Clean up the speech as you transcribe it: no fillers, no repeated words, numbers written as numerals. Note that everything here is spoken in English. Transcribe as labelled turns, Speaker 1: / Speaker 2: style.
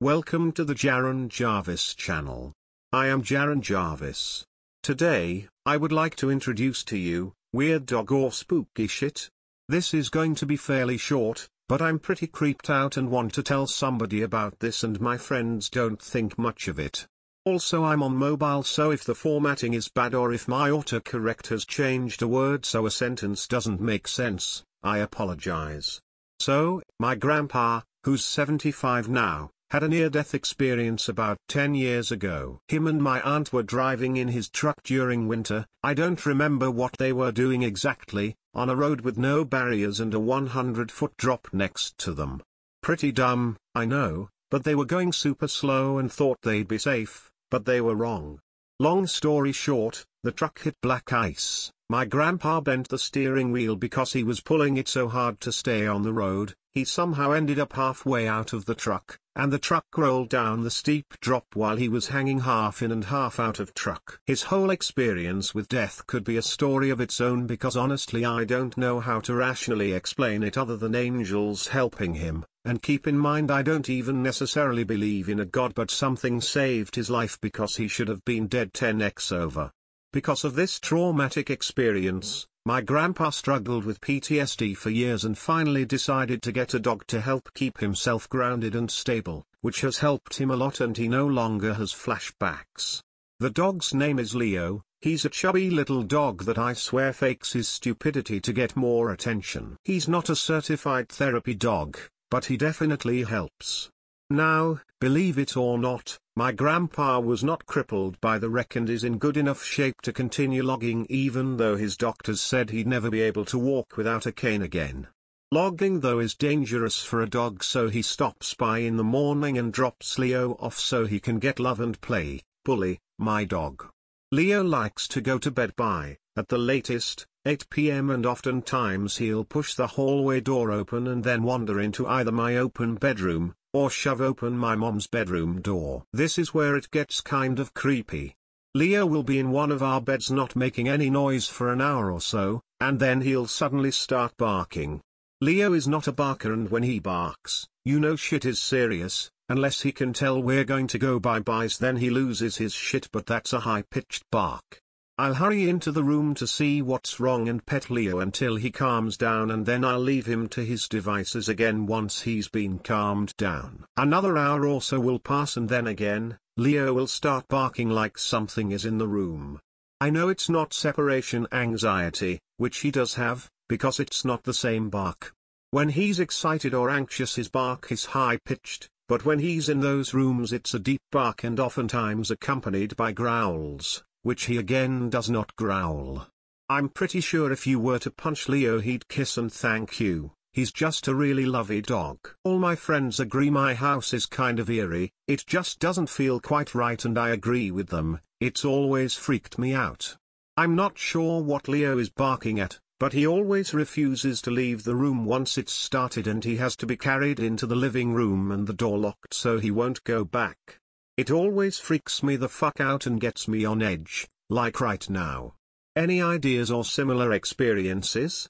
Speaker 1: Welcome to the Jaron Jarvis channel. I am Jaron Jarvis. Today, I would like to introduce to you, weird dog or spooky shit. This is going to be fairly short, but I'm pretty creeped out and want to tell somebody about this, and my friends don't think much of it. Also, I'm on mobile, so if the formatting is bad or if my autocorrect has changed a word so a sentence doesn't make sense, I apologize. So, my grandpa, who's 75 now, had a near-death experience about 10 years ago. Him and my aunt were driving in his truck during winter. I don't remember what they were doing exactly, on a road with no barriers and a 100-foot drop next to them. Pretty dumb, I know, but they were going super slow and thought they'd be safe, but they were wrong. Long story short, the truck hit black ice. My grandpa bent the steering wheel because he was pulling it so hard to stay on the road. He somehow ended up halfway out of the truck, and the truck rolled down the steep drop while he was hanging half in and half out of truck. His whole experience with death could be a story of its own, because honestly I don't know how to rationally explain it other than angels helping him. And keep in mind, I don't even necessarily believe in a god, but something saved his life because he should have been dead 10x over. Because of this traumatic experience, my grandpa struggled with PTSD for years and finally decided to get a dog to help keep himself grounded and stable, which has helped him a lot, and he no longer has flashbacks. The dog's name is Leo. He's a chubby little dog that I swear fakes his stupidity to get more attention. He's not a certified therapy dog, but he definitely helps. Now, believe it or not, my grandpa was not crippled by the wreck and is in good enough shape to continue logging, even though his doctors said he'd never be able to walk without a cane again. Logging though is dangerous for a dog, so he stops by in the morning and drops Leo off so he can get love and play. Bully, my dog. Leo likes to go to bed by, at the latest, 8 p.m. and oftentimes he'll push the hallway door open and then wander into either my open bedroom, or shove open my mom's bedroom door. This is where it gets kind of creepy. Leo will be in one of our beds not making any noise for an hour or so, and then he'll suddenly start barking. Leo is not a barker, and when he barks, you know shit is serious. Unless he can tell we're going to go bye-byes, then he loses his shit, but that's a high-pitched bark. I'll hurry into the room to see what's wrong and pet Leo until he calms down, and then I'll leave him to his devices again once he's been calmed down. Another hour or so will pass, and then again, Leo will start barking like something is in the room. I know it's not separation anxiety, which he does have, because it's not the same bark. When he's excited or anxious his bark is high-pitched, but when he's in those rooms it's a deep bark and oftentimes accompanied by growls, which he again does not growl. I'm pretty sure if you were to punch Leo he'd kiss and thank you. He's just a really lovely dog. All my friends agree my house is kind of eerie. It just doesn't feel quite right, and I agree with them. It's always freaked me out. I'm not sure what Leo is barking at, but he always refuses to leave the room once it's started, and he has to be carried into the living room and the door locked so he won't go back. It always freaks me the fuck out and gets me on edge, like right now. Any ideas or similar experiences?